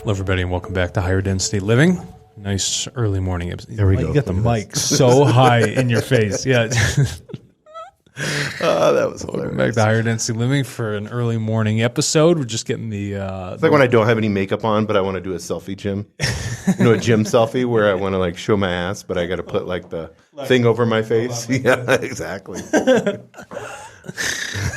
Hello, everybody, and welcome back to Higher Density Living. Nice early morning episode. There we go. You got the mic so high in your face. Yeah. That was hilarious. Welcome back to Higher Density Living for an early morning episode. We're just getting the... It's like when I don't have any makeup on, but I want to do a selfie gym. You know, a gym selfie where I want to like show my ass, but I got to put like the thing over my face. Yeah, exactly.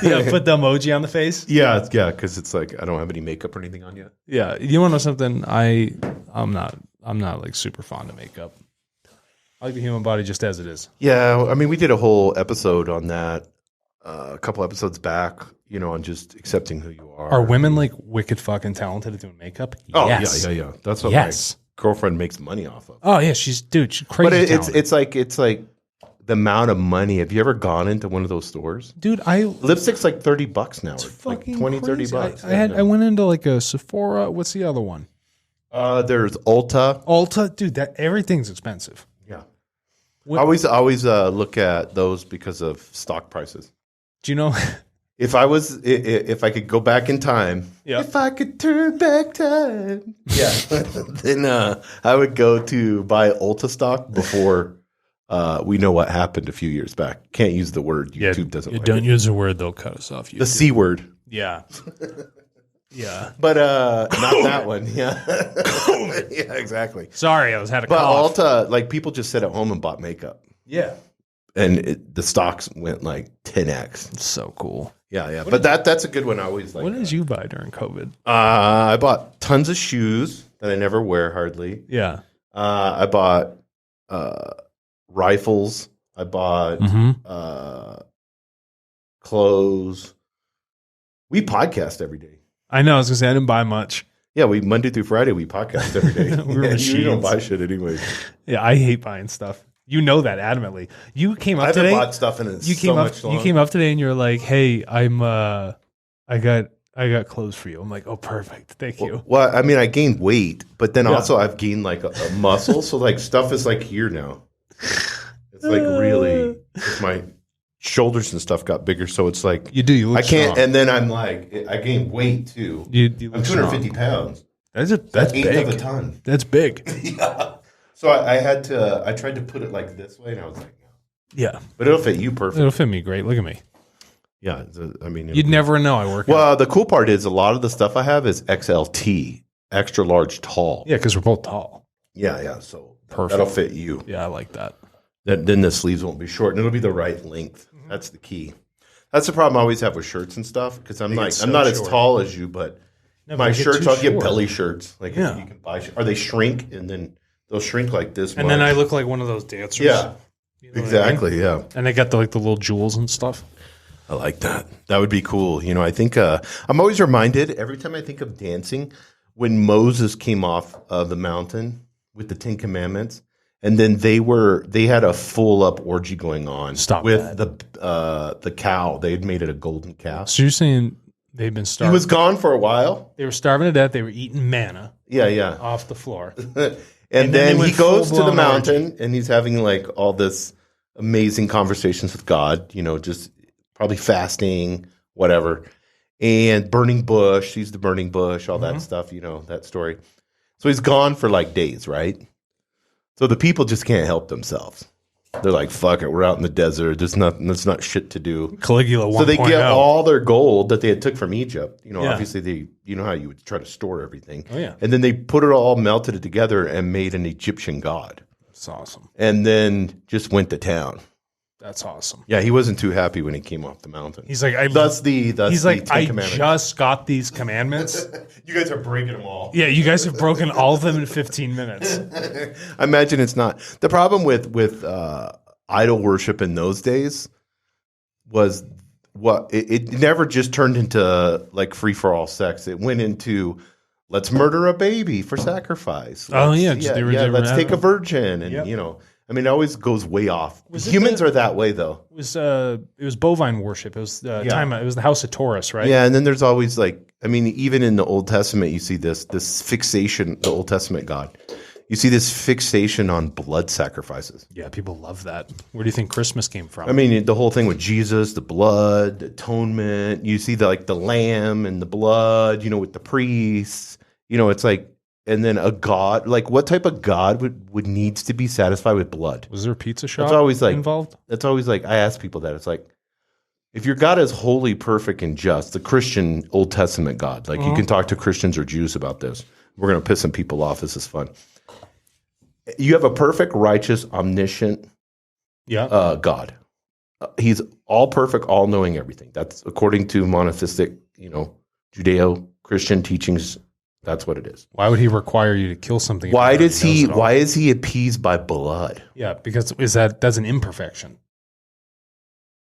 Yeah, put the emoji on the face. Yeah, because it's like I don't have any makeup or anything on yet. Yeah, you want to know something? I'm not like super fond of makeup. I like the human body just as it is. Yeah, I mean, we did a whole episode on that a couple episodes back. You know, on just accepting who you are. Are women like wicked fucking talented at doing makeup? Oh yes. yeah. That's what my girlfriend makes money off of. Oh yeah, she's crazy. But it's like the amount of money. Have you ever gone into one of those stores? Dude, lipstick's like $30 now. It's like fucking 20, crazy. $30. I went into like a Sephora. What's the other one? There's Ulta. Ulta, dude, everything's expensive. Yeah. What- I always look at those because of stock prices. Do you know? If I could go back in time, if I could turn back time, then I would go to buy Ulta stock before we know what happened a few years back. Can't use the word. YouTube doesn't like don't it. use the word, they'll cut us off. The C word. Yeah. Yeah. But not that one. Yeah. Yeah, exactly. Sorry, I had a But cough. Ulta, like people just sit at home and bought makeup. Yeah. And the stocks went like 10x. It's so cool. Yeah. But that's a good one. I always like. What did you buy during COVID? I bought tons of shoes that I never wear hardly. Yeah. I bought rifles. I bought clothes. We podcast every day. I know. I was going to say, I didn't buy much. Yeah, we Monday through Friday, we podcast every day. We're You don't machines. buy shit anyway. Yeah, I hate buying stuff. You know that adamantly. You came up I haven't today. bought stuff in You came up. much long. You came up today and you're like, "Hey, I got clothes for you." I'm like, "Oh, perfect. Thank you." Well, I mean, I gained weight, but then also I've gained like a muscle. So like stuff is like here now. It's like really, my shoulders and stuff got bigger. So it's like You do. You look I can't. strong. And then I'm like, I gained weight too. You look I'm 250 strong. pounds. That's That's big. eighth of a ton. That's big. Yeah. So I tried to put it like this way, and I was like, no. Yeah. But it'll fit you perfect. It'll fit me great. Look at me. Yeah. I mean, You'd never know I work out. Well, the cool part is a lot of the stuff I have is XLT, extra large, tall. Yeah, because we're both tall. Yeah. So Perfect. that'll fit you. Yeah, I like that. Then the sleeves won't be short, and it'll be the right length. That's the key. That's the problem I always have with shirts and stuff because I'm They get like so I'm not as short. tall as you, but No, my but they get shirts too I'll get short. belly shirts. Like Yeah. you can buy, or they shrink and then they'll shrink like this. And much. then I look like one of those dancers. yeah, You know what I mean? exactly, yeah. And they got the little jewels and stuff. I like that. That would be cool. You know, I think I'm always reminded every time I think of dancing when Moses came off of the mountain with the 10 Commandments, and then they had a full up orgy going on with the cow. They had made it a golden calf. So you're saying they've been He starving? was gone for a while. They were starving to death. They were eating manna Yeah. off the floor. And then then they he went goes to the full-blown mountain and he's having like all this amazing conversations with God, you know, just probably fasting, whatever, and burning bush, sees the burning bush, all that stuff, you know, that story. So he's gone for like days, right? So the people just can't help themselves. They're like, fuck it, we're out in the desert. There's not shit to do. Caligula 1.0. So they get all their gold that they had took from Egypt. You know, Yeah. obviously you know how you would try to store everything. Oh, yeah. And then they put it all, melted it together and made an Egyptian god. That's awesome. And then just went to town. That's awesome. Yeah, he wasn't too happy when he came off the mountain. He's like, That's the Ten Ten I Commandments. just got these commandments. You guys are breaking them all. Yeah, you guys have broken all of them in 15 minutes. I imagine it's not. The problem with idol worship in those days was it never just turned into like free for all sex. It went into let's murder a baby for sacrifice. Let's take a virgin, and you know, I mean, it always goes way off. Humans are that way, though. It was bovine worship. It was time. It was the house of Taurus, right? Yeah, and then there's always like, I mean, even in the Old Testament, you see this fixation. The Old Testament God, you see this fixation on blood sacrifices. Yeah, people love that. Where do you think Christmas came from? I mean, the whole thing with Jesus, the blood, the atonement. You see the lamb and the blood. You know, with the priests. You know, it's like and then a god. Like, what type of god would needs to be satisfied with blood? Was there a pizza shop always like involved? That's always like, I ask people that. It's like, if your God is holy, perfect, and just, the Christian Old Testament God, like you can talk to Christians or Jews about this. We're going to piss some people off. This is fun. You have a perfect, righteous, omniscient God. He's all perfect, all knowing everything. That's according to monotheistic, Judeo-Christian teachings. That's what it is. Why would he require you to kill something? Why is he appeased by blood? Yeah, because that's an imperfection.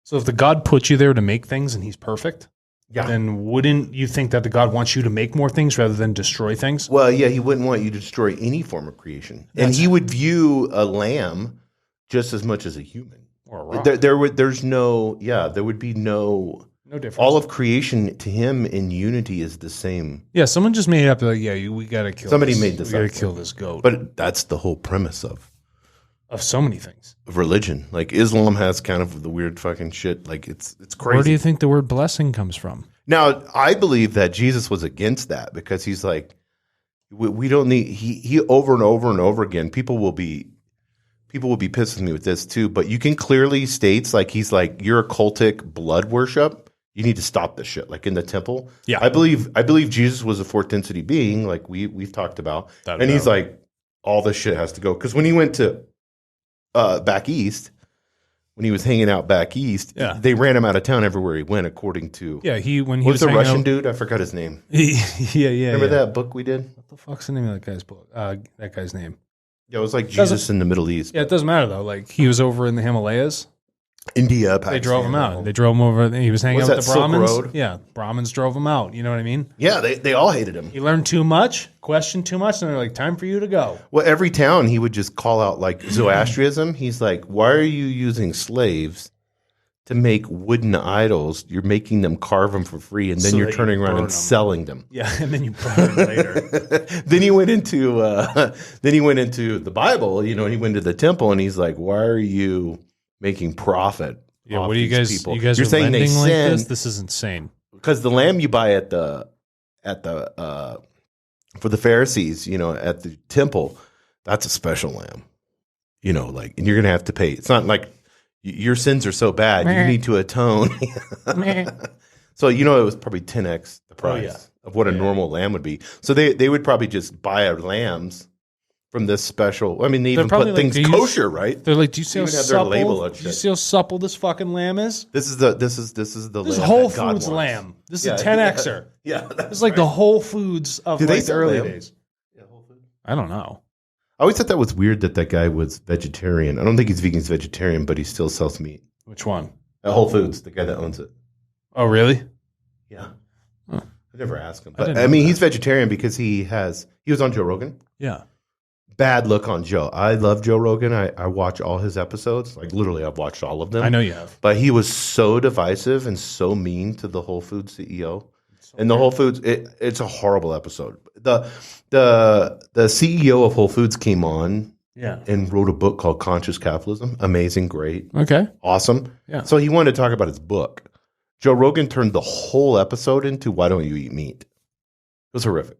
So if the God put you there to make things and he's perfect, then wouldn't you think that the God wants you to make more things rather than destroy things? Well, yeah, he wouldn't want you to destroy any form of creation. And he would view a lamb just as much as a human. Or a rock. There would be no difference. All of creation to him in unity is the same. Yeah, someone just made it up. Like, we got to kill Somebody made this We up. got to kill this goat. But that's the whole premise of so many things. Of religion. Like Islam has kind of the weird fucking shit. Like it's crazy. Where do you think the word blessing comes from? Now, I believe that Jesus was against that because he's like, we don't need, he over and over and over again, people will be pissed with me with this too, but you can clearly states like, he's like, you're a cultic blood worship. You need to stop this shit. Like in the temple. Yeah. I believe Jesus was a fourth density being like we've talked about. And he's like, all this shit has to go. Cause when he went to, back east, when he was hanging out back east, they ran him out of town everywhere he went. According to when he was the Russian dude, I forgot his name. Remember that book we did? What the fuck's the name of that guy's book? That guy's name. Yeah, it was like Jesus in the Middle East. Yeah, it doesn't matter though. Like he was over in the Himalayas. India, Pakistan. They drove him out. They drove him over. He was hanging out with the Brahmins. Silk Road? Yeah, Brahmins drove him out. You know what I mean? Yeah, they all hated him. He learned too much, questioned too much, and they're like, "Time for you to go." Well, every town he would just call out like Zoroastrianism. He's like, "Why are you using slaves to make wooden idols? You're making them carve them for free, and then you're turning around and selling them." Yeah, and then you burn them later. Then he went into the Bible. He went to the temple, and he's like, "Why are you making profit?" Yeah, what do you guys? People? You guys You're are saying they lending like sin this? This is insane. Because the lamb you buy at the for the Pharisees, at the temple, that's a special lamb. And you're gonna have to pay. It's not like your sins are so bad you need to atone. So it was probably 10x the price of what a normal lamb would be. So they would probably just buy our lambs from this special. I mean, they even put things kosher, right? They're like, do you see how supple? Label Do you see how supple this fucking lamb is? This is the This lamb is Whole Foods lamb. This is a 10xer. Yeah, this is like the Whole Foods of the early days. Yeah, Whole Foods. I don't know. I always thought that was weird that guy was vegetarian. I don't think he's vegan, he's vegetarian, but he still sells meat. Which one? At Whole Foods, the guy that owns it. Oh, really? Yeah. Huh. I never asked him. But I mean, he's vegetarian because he was on Joe Rogan. Yeah. Bad look on Joe. I love Joe Rogan. I watch all his episodes. Like literally, I've watched all of them. I know you have. But he was so divisive and so mean to the Whole Foods CEO. And the Whole Foods, it's a horrible episode. The CEO of Whole Foods came on and wrote a book called Conscious Capitalism. Amazing, great. Okay. Awesome. Yeah. So he wanted to talk about his book. Joe Rogan turned the whole episode into why don't you eat meat? It was horrific.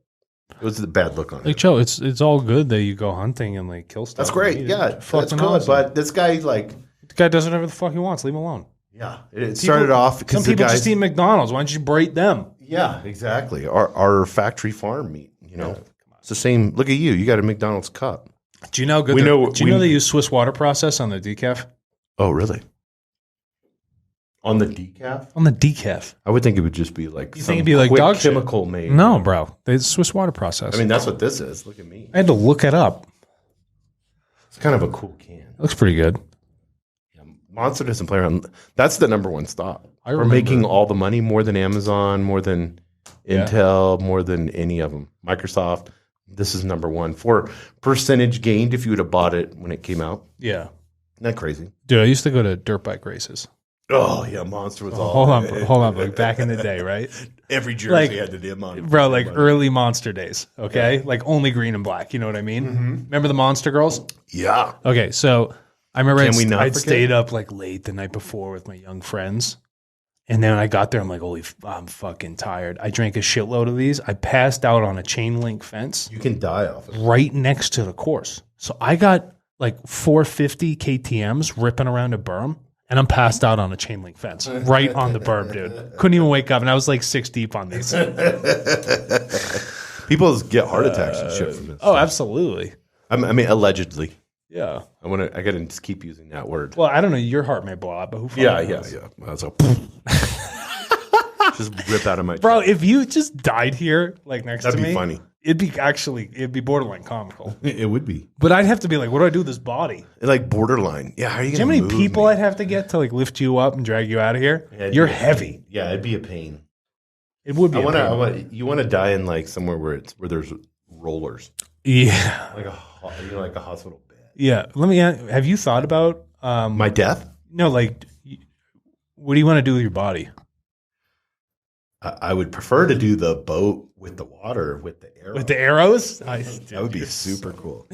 It was a bad look on it. Like, Joe, it's all good that you go hunting and like kill stuff. That's great. Yeah, that's good. Awesome. But this guy, like, the guy does whatever the fuck he wants. Leave him alone. Yeah, it started off because some people just eat McDonald's. Why don't you berate them? Yeah, exactly. Our factory farm meat. It's the same. Look at you. You got a McDonald's cup. Do you know? Do you know they use Swiss water process on the decaf? Oh, really? On the decaf? On the decaf. I would think it would just be like you think it'd be like dog chemical shit? made. No, bro. They Swiss water process. I mean, that's what this is. Look at me. I had to look it up. It's kind of a cool can. It looks pretty good. Yeah, Monster doesn't play around. That's the number one stop. We're making all the money, more than Amazon, more than Intel, more than any of them. Microsoft. This is number one for percentage gained if you would have bought it when it came out. Yeah. Isn't that crazy? Dude, I used to go to dirt bike races. Oh, yeah, Monster was all... Hold on, like back in the day, right? Every jersey had the damn on. Bro, like early Monster days, okay? Yeah. Like only green and black, you know what I mean? Mm-hmm. Remember the Monster girls? Yeah. Okay, so I remember I'd stayed up like late the night before with my young friends, And then I got there, I'm like, I'm fucking tired. I drank a shitload of these. I passed out on a chain link fence. You can die off of it. Right next to the course. So I got like 450 KTMs ripping around a berm, and I'm passed out on a chain link fence right on the berm, dude. Couldn't even wake up, and I was like 6 deep on these. People get heart attacks and shit from this. Oh, absolutely. I mean, allegedly. Yeah. I got to just keep using that word. Well, I don't know. Your heart may blow out, but who fucking knows? Yeah. I was like, just rip out of my Bro, if you just died here, like next to me. That'd be funny. It'd be borderline comical. It would be. But I'd have to be like, what do I do with this body? Like borderline. Yeah, how are you going to Do you know how many people I'd have to get to like lift you up and drag you out of here? Yeah, You're heavy. Yeah, it'd be a pain. It would be you want to die in like somewhere where there's rollers. Yeah. Like a hospital bed. Yeah. Let me ask, have you thought about my death? No, like what do you want to do with your body? I would prefer to do the boat with the water with the arrows. With the arrows? That would be super cool.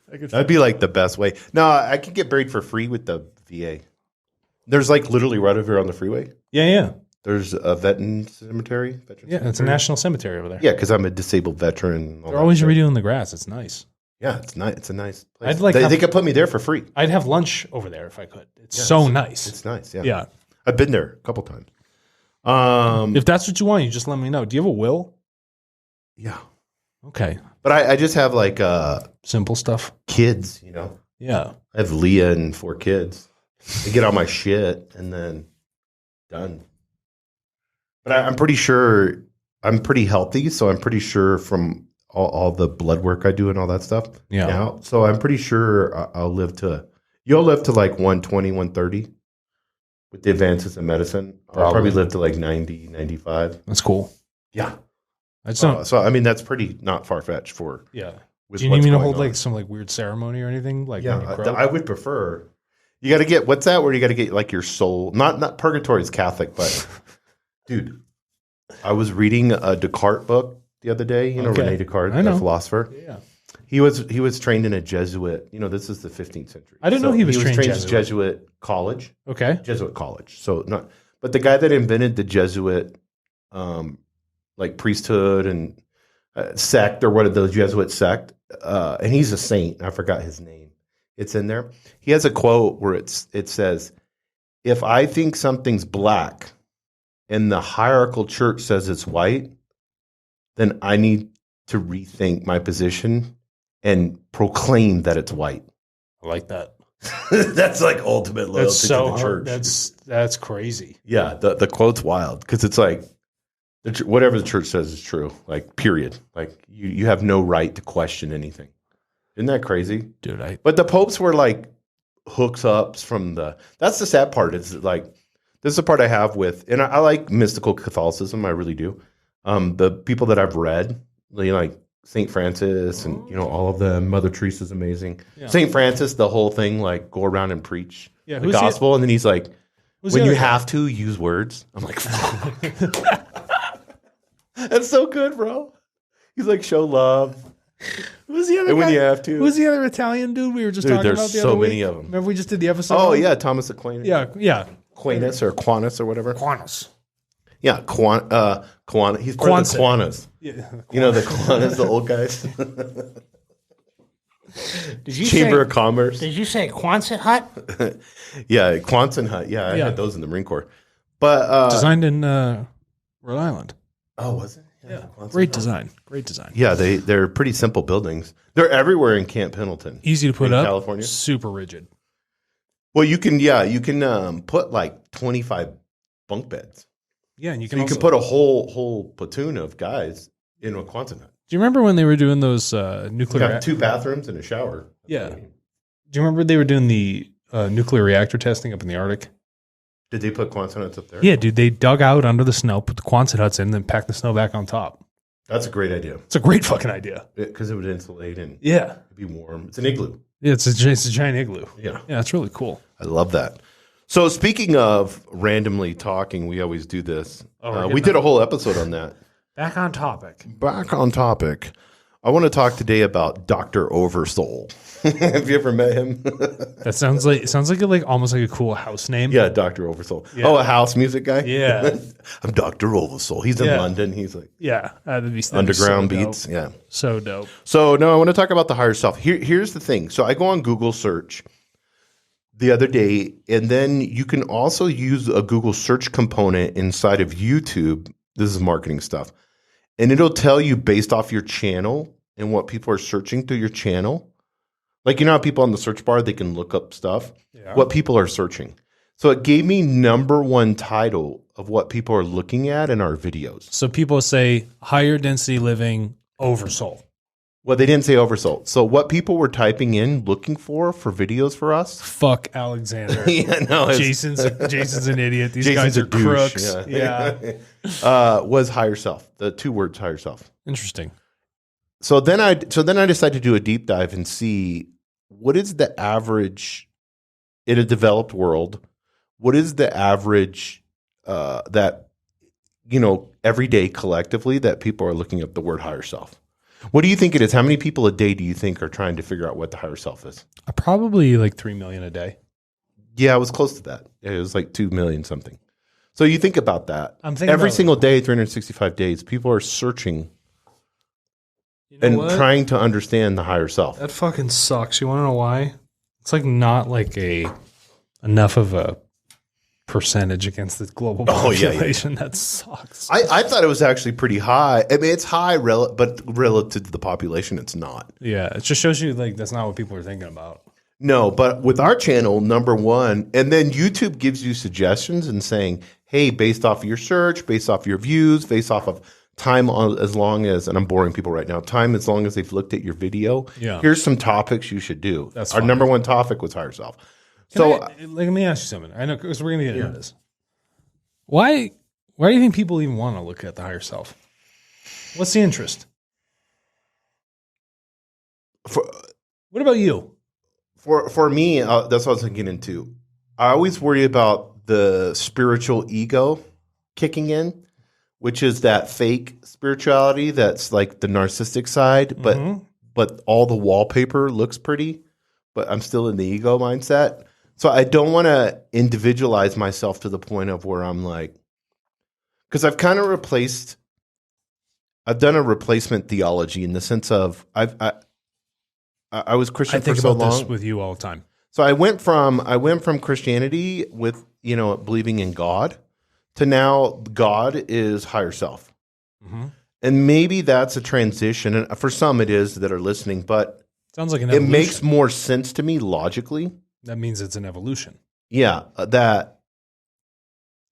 That'd be like the best way. No, I could get buried for free with the VA. There's like literally right over here on the freeway. Yeah. There's a veteran cemetery. It's a national cemetery over there. Yeah, because I'm a disabled veteran. They're always redoing the grass. It's nice. Yeah, it's nice. It's a nice place. They could put me there for free. I'd have lunch over there if I could. It's so nice. It's nice. Yeah. Yeah. I've been there a couple times. If that's what you want, you just let me know. Do you have a will? Yeah. Okay. But I just have like simple stuff. Kids, Yeah. I have Leah and 4 kids. I get all my shit and then done. But I'm pretty sure I'm pretty healthy, so I'm pretty sure from all the blood work I do and all that stuff. Yeah. Now, so I'm pretty sure you'll live to like 120, 130 with the advances in medicine. I'll probably live to like 90, 95. That's cool. Yeah. So I mean, that's pretty not far-fetched for. Yeah. Do you need me to hold like some like weird ceremony or anything? Like I would prefer. You got to get, what's that where you got to get like your soul, not purgatory is Catholic, but dude, I was reading a Descartes book the other day, Rene Descartes, the philosopher. Yeah. He was trained in a Jesuit, this is the 15th century. I didn't know he was trained in Jesuit college. Okay. Jesuit college. But the guy that invented the Jesuit, like priesthood and sect or what the Jesuit sect, and he's a saint. I forgot his name. It's in there. He has a quote where it says, "If I think something's black and the hierarchical church says it's white, then I need to rethink my position and proclaim that it's white." I like that. That's like ultimate loyalty to the church. That's crazy. Yeah, the quote's wild because it's like whatever the church says is true. Like period. Like you have no right to question anything. Isn't that crazy, dude? But the popes were like hooks ups from the. That's the sad part. It's like this is the part I have with, and I like mystical Catholicism. I really do. The people that I've read, like St. Francis and all of them. Mother Teresa's amazing. Yeah. St. Francis, the whole thing, like go around and preach the gospel, and then he's like, when you have to use words, I'm like, fuck. That's so good, bro. He's like, show love. Who's the other and guy? When you have to. Who's the other Italian dude we were just talking about the other week? There's so many of them. Remember we just did the episode? Oh, yeah, Thomas Aquinas. Yeah. Aquinas or Aquinas or whatever. Aquinas. Yeah, He's part of the Quanas. Yeah. The Quanas, the old guys. Did you Chamber of Commerce. Did you say Quonset Hut? Yeah, Quonset Hut. Yeah, I had those in the Marine Corps. But designed in Rhode Island. Oh, was it? Yeah. Great design. Yeah, they're pretty simple buildings. They're everywhere in Camp Pendleton. Easy to put up. California. Super rigid. Well, you can put like 25 bunk beds. Yeah, and you can put a whole platoon of guys in a Quonset hut. Do you remember when they were doing those nuclear? Got 2 bathrooms and a shower. Yeah. Do you remember they were doing the nuclear reactor testing up in the Arctic? Did they put Quonset huts up there? Yeah, dude. They dug out under the snow, put the Quonset huts in, then packed the snow back on top. That's a great idea. It's a great fucking idea. Because it would insulate and it'd be warm. It's an igloo. Yeah, it's a giant igloo. Yeah. Yeah, it's really cool. I love that. So speaking of randomly talking, we always do this. We did a whole episode on that. Back on topic. I want to talk today about Dr. Oversoul. Have you ever met him? That sounds like almost like a cool house name. Yeah, Dr. Oversoul. Yeah. Oh, a house music guy? Yeah. I'm Dr. Oversoul. He's in London. He's like that'd be underground so beats. dope. Yeah. So dope. So, no, I want to talk about the higher self. Here's the thing. So I go on Google search the other day, and then you can also use a Google search component inside of YouTube. This is marketing stuff. And it'll tell you based off your channel and what people are searching through your channel. Like, you know how people on the search bar, they can look up stuff, what people are searching. So it gave me #1 title of what people are looking at in our videos. So people say higher density living oversoul. Well, they didn't say oversold. So what people were typing in, looking for videos for us. Fuck Alexander. Yeah, no, Jason's an idiot. These Jason's guys are a douche, crooks. Yeah. Was higher self. The 2 words higher self. Interesting. So then I decided to do a deep dive and see what is the average in a developed world. What is the average that every day collectively that people are looking up the word higher self? What do you think it is? How many people a day do you think are trying to figure out what the higher self is? Probably like 3 million a day. Yeah, it was close to that. It was like 2 million something. So you think about that. I'm thinking every about single day, 365 days, people are searching and trying to understand the higher self. That fucking sucks. You want to know why? It's like not like enough of a percentage against the global population. That sucks. I thought it was actually pretty high. I mean, it's high, but relative to the population, it's not. Yeah, it just shows you like that's not what people are thinking about. No, but with our channel, #1, and then YouTube gives you suggestions and saying, hey, based off of your search, based off your views, based off of time as long as, and I'm boring people right now, time as long as they've looked at your video, here's some topics you should do. That's our #1 topic was higher self. Let me ask you something. I know because we're going to get into this. Why do you think people even want to look at the higher self? What's the interest? What about you? For me, that's what I was thinking into. I always worry about the spiritual ego kicking in, which is that fake spirituality that's like the narcissistic side, but all the wallpaper looks pretty, but I'm still in the ego mindset. So I don't want to individualize myself to the point of where I'm like, because I've kind of I've done a replacement theology in the sense of I was Christian for so long. I think about this with you all the time. So I went from Christianity with believing in God to now God is higher self, and maybe that's a transition. And for some it is that are listening, but sounds like it makes more sense to me logically. That means it's an evolution. Yeah, that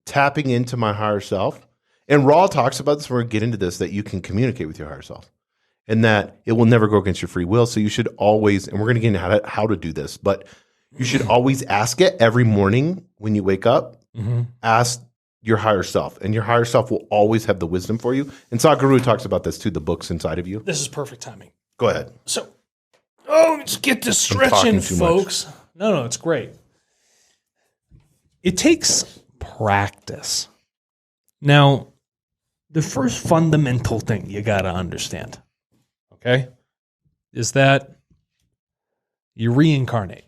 tapping into my higher self. And Raw talks about this, we're going to get into this, that you can communicate with your higher self and that it will never go against your free will. So you should always, and we're going to get into how to do this, but you should always ask it every morning when you wake up. Ask your higher self, and your higher self will always have the wisdom for you. And Sadhguru talks about this too, the books inside of you. This is perfect timing. Go ahead. So, let's get this stretch in, folks. No, it's great. It takes practice. Now, the first fundamental thing you got to understand, okay, is that you reincarnate.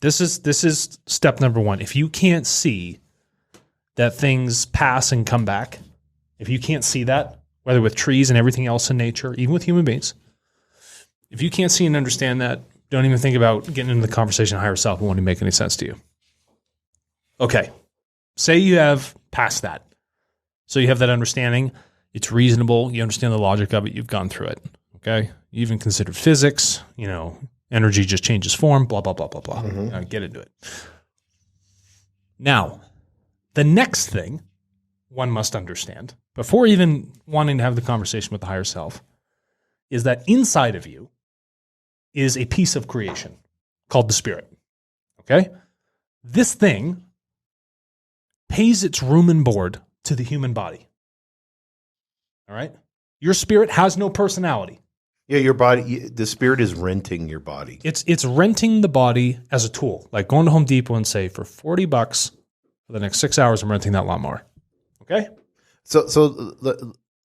This is step #1. If you can't see that things pass and come back, if you can't see that, whether with trees and everything else in nature, even with human beings, if you can't see and understand that, don't even think about getting into the conversation higher self. It won't even make any sense to you. Okay. Say you have passed that. So you have that understanding. It's reasonable. You understand the logic of it. You've gone through it. Okay. You even considered physics. Energy just changes form, blah, blah, blah, blah, blah. Get into it. Now, the next thing one must understand, before even wanting to have the conversation with the higher self, is that inside of you is a piece of creation called the spirit. Okay? This thing pays its room and board to the human body. All right? Your spirit has no personality. Yeah, your body, the spirit is renting your body. It's renting the body as a tool. Like going to Home Depot and say, for $40 for the next 6 hours, I'm renting that lawnmower. Okay? So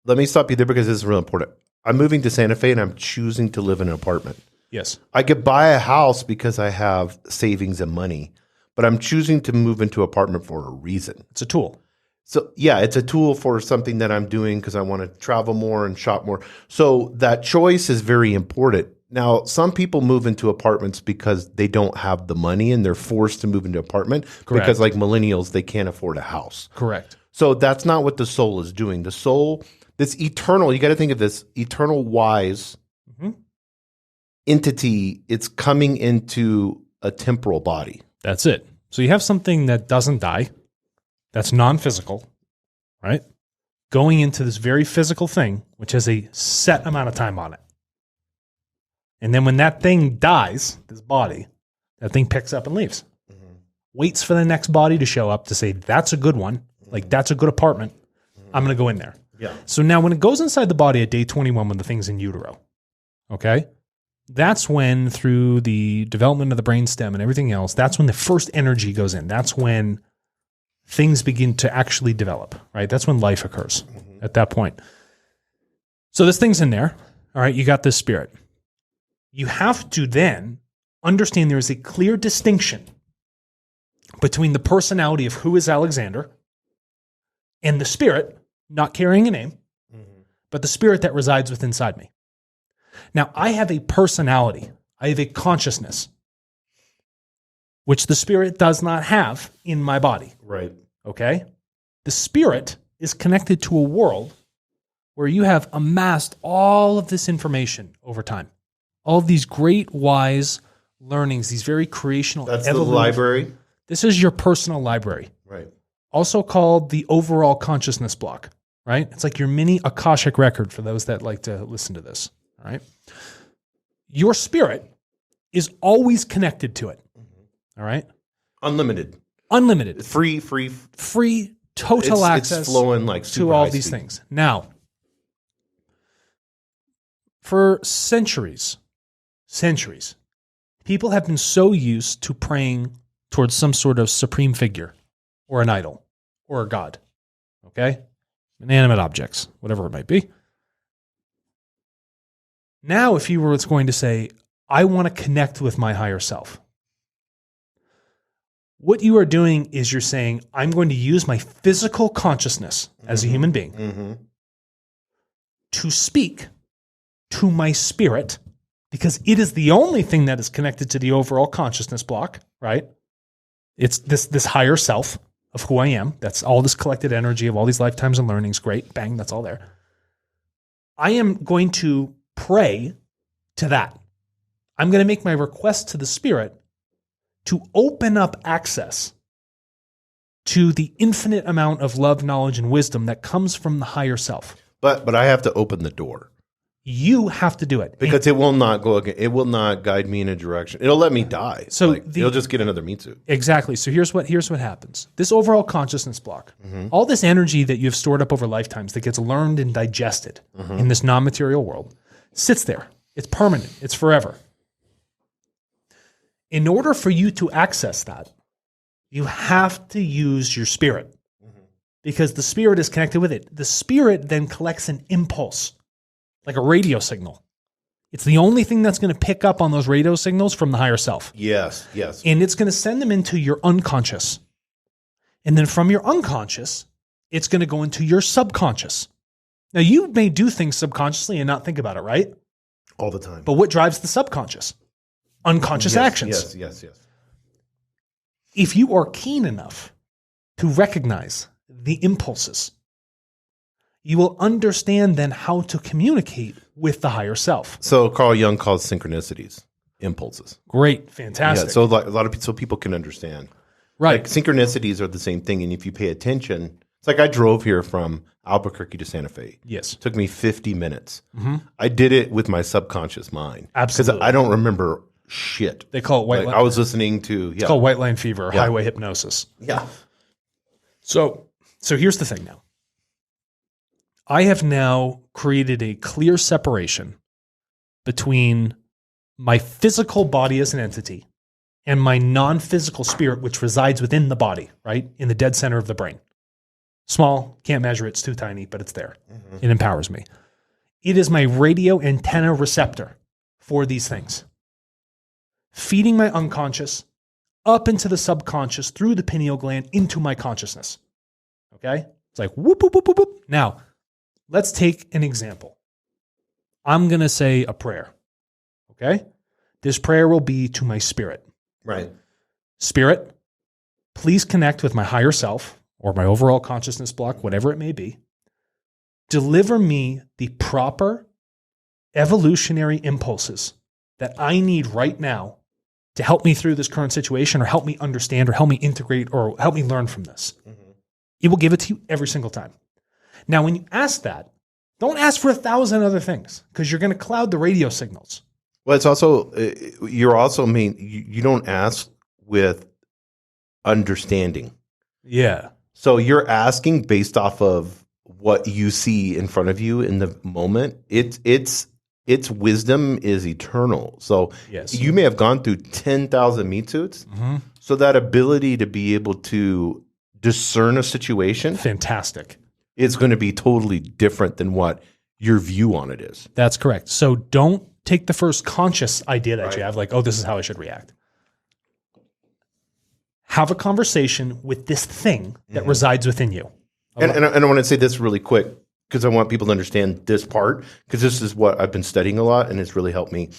let me stop you there because this is really important. I'm moving to Santa Fe and I'm choosing to live in an apartment. Yes. I could buy a house because I have savings and money, but I'm choosing to move into an apartment for a reason. It's a tool. So yeah, it's a tool for something that I'm doing because I want to travel more and shop more. So that choice is very important. Now, some people move into apartments because they don't have the money and they're forced to move into an apartment. Correct. Because like millennials, they can't afford a house. Correct. So that's not what the soul is doing. The soul, this eternal, you got to think of this eternal wise entity. It's coming into a temporal body. That's it. So you have something that doesn't die, that's non-physical, right? Going into this very physical thing, which has a set amount of time on it. And then when that thing dies, this body, that thing picks up and leaves. Waits for the next body to show up to say, that's a good one. Like, that's a good apartment. I'm going to go in there. Yeah. So now when it goes inside the body at day 21, when the thing's in utero, okay, that's when through the development of the brainstem and everything else, that's when the first energy goes in. That's when things begin to actually develop, right? That's when life occurs at that point. So this thing's in there. All right, you got this spirit. You have to then understand there is a clear distinction between the personality of who is Alexander and the spirit, not carrying a name, but the spirit that resides within inside me. Now, I have a personality. I have a consciousness, which the spirit does not have in my body. Right. Okay? The spirit is connected to a world where you have amassed all of this information over time. All of these great, wise learnings, these very creational That's the library? This is your personal library. Right. Also called the overall consciousness block, right? It's like your mini Akashic record for those that like to listen to this, all right? Your spirit is always connected to it, all right? Unlimited. Unlimited. Free, total access it's flowing like super to all high these speed. things. Now, for centuries, people have been so used to praying towards some sort of supreme figure or an idol or a god, okay? Inanimate objects, whatever it might be. Now, if you were going to say, I want to connect with my higher self, what you are doing is you're saying, I'm going to use my physical consciousness as a human being to speak to my spirit, because it is the only thing that is connected to the overall consciousness block, right? It's this higher self of who I am. That's all this collected energy of all these lifetimes and learnings. Great, bang, that's all there. I am going to pray to that. I'm going to make my request to the spirit to open up access to the infinite amount of love, knowledge, and wisdom that comes from the higher self. But I have to open the door. You have to do it. Because it will not go again. It will not guide me in a direction. It'll let me die. So it'll just get another meat suit. Exactly. So here's what happens. This overall consciousness block, all this energy that you've stored up over lifetimes that gets learned and digested in this non-material world, sits there. It's permanent. It's forever. In order for you to access that, you have to use your spirit because the spirit is connected with it. The spirit then collects an impulse, like a radio signal. It's the only thing that's going to pick up on those radio signals from the higher self. Yes. And it's going to send them into your unconscious. And then from your unconscious, it's going to go into your subconscious. Now, you may do things subconsciously and not think about it, right? All the time. But what drives the subconscious? Unconscious actions. Yes. If you are keen enough to recognize the impulses, you will understand then how to communicate with the higher self. So Carl Jung calls synchronicities impulses. Great, fantastic. Yeah, so a lot of people, so people can understand. Right. Like synchronicities are the same thing, and if you pay attention, it's like I drove here from Albuquerque to Santa Fe. Yes. It took me 50 minutes. I did it with my subconscious mind. Absolutely. Because I don't remember shit. They call it white line. I was listening to It's called white line fever or highway hypnosis. Yeah. So here's the thing now. I have now created a clear separation between my physical body as an entity and my non-physical spirit, which resides within the body, right? In the dead center of the brain. Small, can't measure it, it's too tiny, but it's there. It empowers me. It is my radio antenna receptor for these things, feeding my unconscious up into the subconscious through the pineal gland into my consciousness. Okay? It's like whoop, whoop, whoop, whoop, whoop. Now, let's take an example. I'm going to say a prayer. Okay? This prayer will be to my spirit. Right. Spirit, please connect with my higher self or my overall consciousness block, whatever it may be. Deliver me the proper evolutionary impulses that I need right now to help me through this current situation or help me understand or help me integrate or help me learn from this. Mm-hmm. It will give it to you every single time. Now, when you ask that, don't ask for 1,000 other things because you're going to cloud the radio signals. Well, it's also, you don't ask with understanding. Yeah. So you're asking based off of what you see in front of you in the moment. Its wisdom is eternal. So yes. You may have gone through 10,000 meat suits. Mm-hmm. So that ability to be able to discern a situation. Fantastic. It's going to be totally different than what your view on it is. That's correct. So don't take the first conscious idea that you have, like, oh, this is how I should react. Have a conversation with this thing that resides within you. And I want to say this really quick because I want people to understand this part because this is what I've been studying a lot and it's really helped me.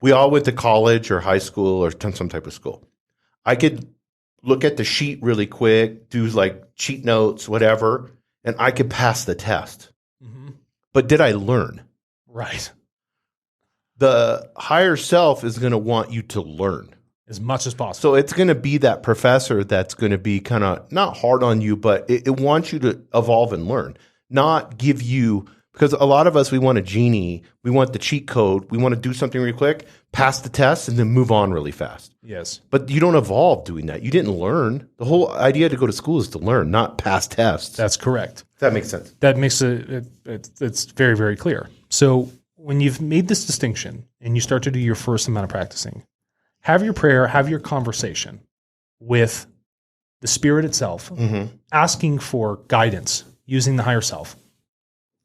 We all went to college or high school or some type of school. I could look at the sheet really quick, do like cheat notes, whatever, and I could pass the test. Mm-hmm. But did I learn? Right. The higher self is going to want you to learn. As much as possible. So it's going to be that professor that's going to be kind of not hard on you, but it wants you to evolve and learn, not give you, because a lot of us, we want a genie, we want the cheat code, we want to do something really quick, pass the test, and then move on really fast. Yes. But you don't evolve doing that. You didn't learn. The whole idea to go to school is to learn, not pass tests. That's correct. That makes sense. That makes it's very, very clear. So when you've made this distinction and you start to do your first amount of practicing, have your prayer, have your conversation with the spirit itself, asking for guidance using the higher self,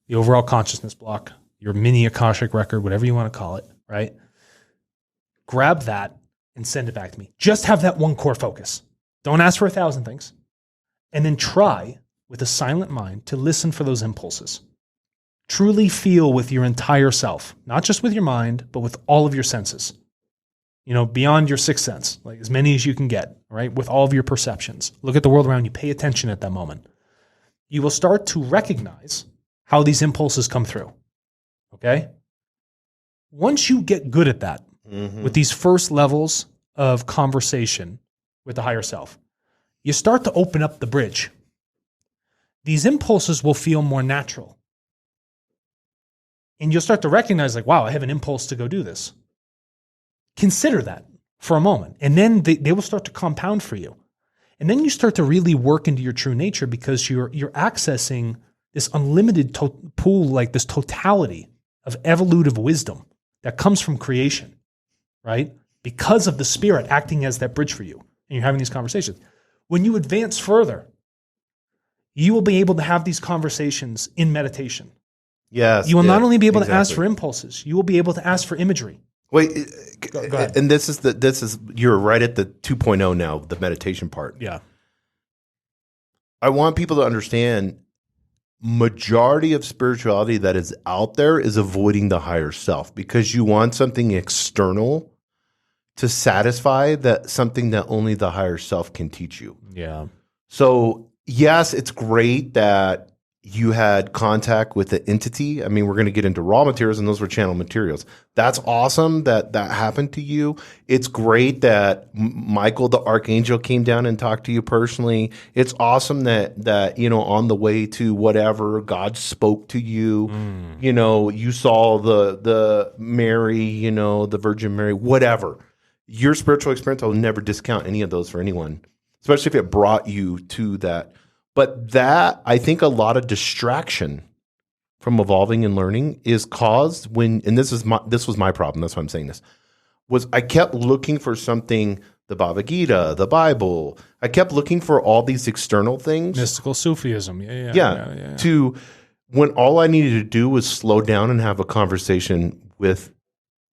the overall consciousness block, your mini Akashic record, whatever you want to call it, right? Grab that and send it back to me. Just have that one core focus. Don't ask for 1,000 things. And then try with a silent mind to listen for those impulses. Truly feel with your entire self, not just with your mind, but with all of your senses. You know, beyond your sixth sense, like as many as you can get, right? With all of your perceptions. Look at the world around you. Pay attention at that moment. You will start to recognize how these impulses come through, okay? Once you get good at that, with these first levels of conversation with the higher self, you start to open up the bridge. These impulses will feel more natural. And you'll start to recognize, like, wow, I have an impulse to go do this. Consider that for a moment, and then they will start to compound for you. And then you start to really work into your true nature because you're accessing this unlimited pool, like this totality of evolutive wisdom that comes from creation, right? Because of the spirit acting as that bridge for you, and you're having these conversations. When you advance further, you will be able to have these conversations in meditation. Yes. You will not only be able to ask for impulses, you will be able to ask for imagery. Wait, go ahead. And this is you're right at the 2.0 now, the meditation part. Yeah. I want people to understand majority of spirituality that is out there is avoiding the higher self because you want something external to satisfy that something that only the higher self can teach you. Yeah. So, yes, it's great that you had contact with the entity. I mean, we're going to get into raw materials, and those were channel materials. That's awesome that happened to you. It's great that Michael, the archangel, came down and talked to you personally. It's awesome that you know, on the way to whatever, God spoke to you. You know, you saw the Mary, you know, the Virgin Mary, whatever. Your spiritual experience, I'll never discount any of those for anyone, especially if it brought you to that. But that, I think a lot of distraction from evolving and learning is caused when, and this was my problem, that's why I'm saying this, was I kept looking for something, the Bhagavad Gita, the Bible. I kept looking for all these external things. Mystical Sufism, yeah. when all I needed to do was slow down and have a conversation with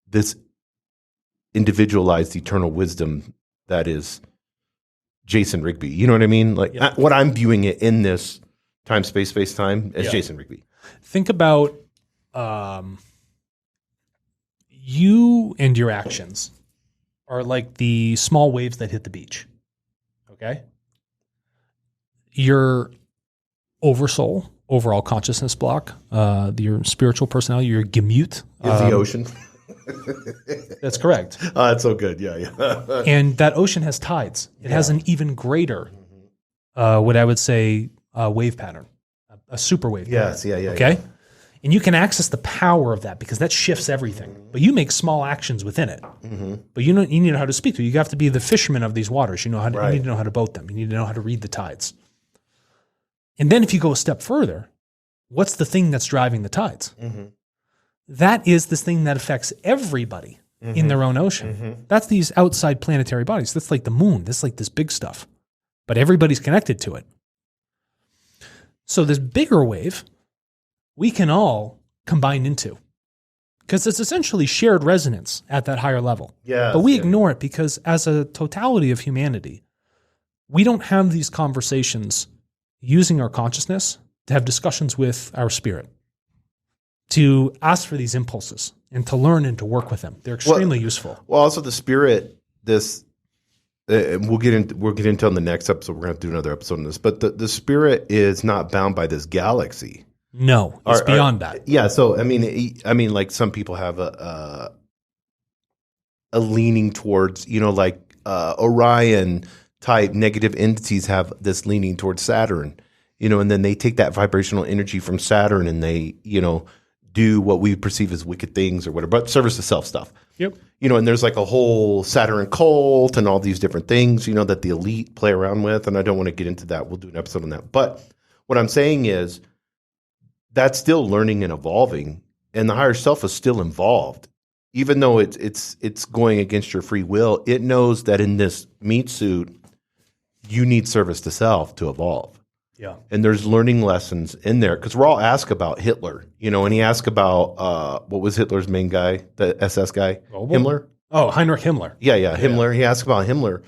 this individualized eternal wisdom that is Jason Rigby. You know what I mean? Like what I'm viewing it in this time, space time as Jason Rigby. Think about you and your actions are like the small waves that hit the beach. Okay? Your oversoul, overall consciousness block, your spiritual personality, your gemute. Is the ocean. That's correct. That's so good. Yeah. And that ocean has tides. It has an even greater, what I would say, wave pattern, a super wave pattern. Yes. Yeah. Okay? Yeah. And you can access the power of that because that shifts everything. But you make small actions within it. But you need to know how to speak to it. You have to be the fisherman of these waters. You need to know how to boat them. You need to know how to read the tides. And then if you go a step further, what's the thing that's driving the tides? That is this thing that affects everybody in their own ocean. That's these outside planetary bodies. That's like the moon. That's like this big stuff. But everybody's connected to it. So this bigger wave, we can all combine into. Because it's essentially shared resonance at that higher level. But we ignore it because as a totality of humanity, we don't have these conversations using our consciousness to have discussions with our spirit, to ask for these impulses and to learn and to work with them. They're extremely useful. Well, also the spirit, we'll get into on the next episode. We're going to have to do another episode on this, but the spirit is not bound by this galaxy. No, it's beyond that. Yeah. So, I mean, like some people have a leaning towards, like Orion type negative entities have this leaning towards Saturn, and then they take that vibrational energy from Saturn and they, do what we perceive as wicked things or whatever, but service to self stuff. Yep. And there's like a whole Saturn cult and all these different things, that the elite play around with. And I don't want to get into that. We'll do an episode on that. But what I'm saying is that's still learning and evolving, and the higher self is still involved. Even though it's going against your free will, it knows that in this meat suit, you need service to self to evolve. Yeah. And there's learning lessons in there because we're all asked about Hitler, and he asked about what was Hitler's main guy, the SS guy, Himmler. Oh, Heinrich Himmler. Yeah, Himmler. He asked about Himmler,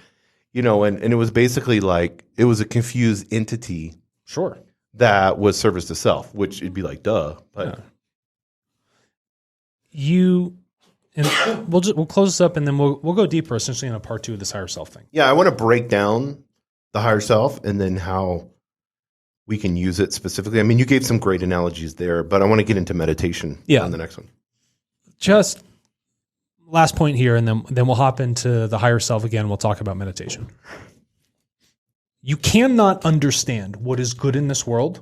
and it was basically like it was a confused entity. Sure. That was service to self, which it'd be like, duh. But and we'll close this up and then we'll go deeper essentially in a part 2 of this higher self thing. Yeah, I want to break down the higher self and then how we can use it specifically. I mean, you gave some great analogies there, but I want to get into meditation on the next one. Just last point here, and then we'll hop into the higher self again. We'll talk about meditation. You cannot understand what is good in this world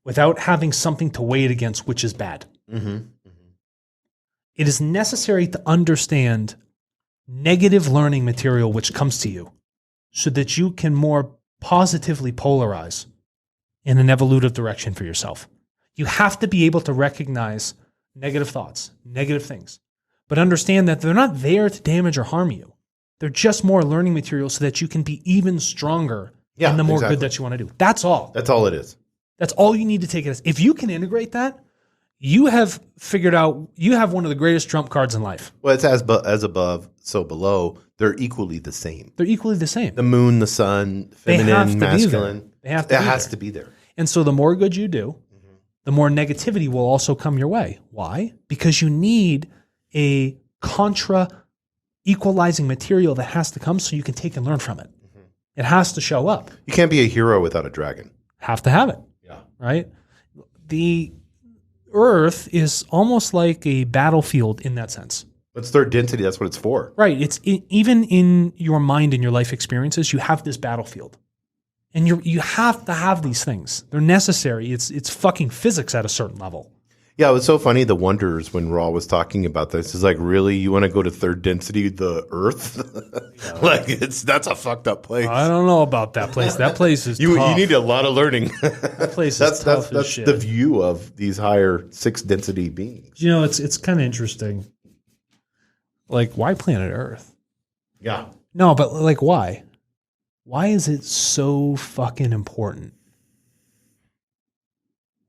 without having something to weigh it against which is bad. It is necessary to understand negative learning material which comes to you so that you can more positively polarize in an evolutive direction for yourself. You have to be able to recognize negative thoughts, negative things, but understand that they're not there to damage or harm you. They're just more learning material so that you can be even stronger in the more good that you want to do. That's all. That's all it is. That's all you need to take it as. If you can integrate that, you have figured out, you have one of the greatest trump cards in life. Well, it's as above, so below. They're equally the same. They're equally the same. The moon, the sun, feminine, masculine. It has to be there. And so the more good you do, the more negativity will also come your way. Why? Because you need a contra equalizing material that has to come so you can take and learn from it. It has to show up. You can't be a hero without a dragon. Have to have it. Yeah. Right? The Earth is almost like a battlefield in that sense. It's third density. That's what it's for. Right. Even in your mind and your life experiences, you have this battlefield. And you have to have these things. They're necessary. It's fucking physics at a certain level. Yeah, it was so funny, the wonders, when Raw was talking about this. It's like, really? You want to go to third density, the Earth? Like, that's a fucked up place. I don't know about that place. That place is you tough. You need a lot of learning. That place is tough as shit. That's the view of these higher sixth density beings. It's kind of interesting. Like, why planet Earth? Yeah. No, but like, why? Why is it so fucking important?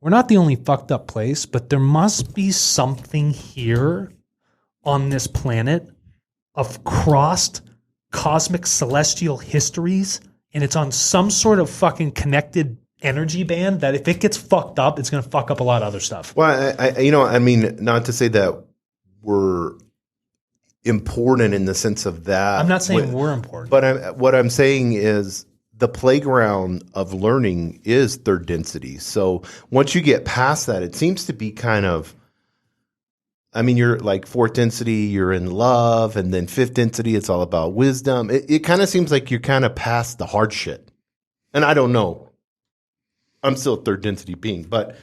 we're not the only fucked up place, but there must be something here on this planet of crossed cosmic celestial histories, and it's on some sort of fucking connected energy band that if it gets fucked up, it's going to fuck up a lot of other stuff. Well, I mean, not to say that we're important in the sense of that. I'm not saying we're important. But what I'm saying is the playground of learning is third density. So once you get past that, it seems to be kind of, I mean, you're like fourth density, you're in love, and then fifth density, it's all about wisdom. It kind of seems like you're kind of past the hard shit. And I don't know. I'm still a third density being, but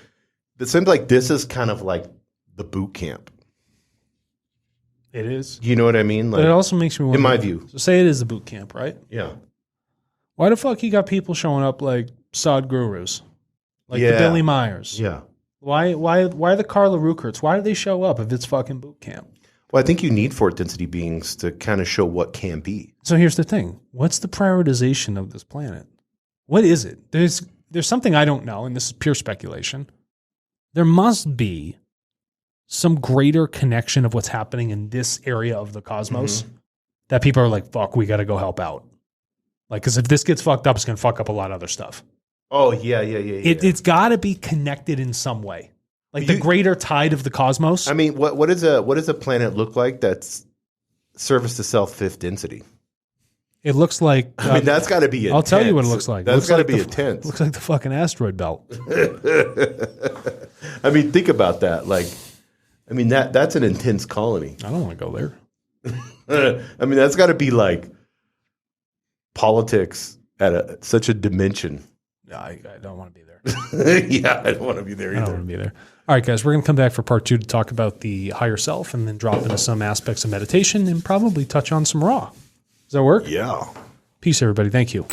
it seems like this is kind of like the boot camp. It is. You know what I mean? Like, but it also makes me wonder. In my view. So say it is a boot camp, right? Yeah. Why the fuck you got people showing up like sod gurus? Like the Billy Myers? Yeah. Why the Carla Ruckerts? Why do they show up if it's fucking boot camp? Well, I think you need fourth density beings to kind of show what can be. So here's the thing. What's the prioritization of this planet? What is it? There's something I don't know, and this is pure speculation. There must be some greater connection of what's happening in this area of the cosmos that people are like, fuck, we got to go help out. Like, because if this gets fucked up, it's going to fuck up a lot of other stuff. Oh, yeah. It's got to be connected in some way. Like the greater tide of the cosmos. I mean, what does a planet look like that's service to self fifth density? It looks like... I mean, that's got to be intense. I'll tell you what it looks like. That's got to be intense. Looks like the fucking asteroid belt. I mean, think about that. Like, I mean, that's an intense colony. I don't want to go there. I mean, that's got to be like politics at such a dimension. No, I don't want to be there. Yeah, I don't want to be there either. I don't want to be there. All right, guys, we're going to come back for part 2 to talk about the higher self and then drop into some aspects of meditation and probably touch on some raw. Does that work? Yeah. Peace, everybody. Thank you.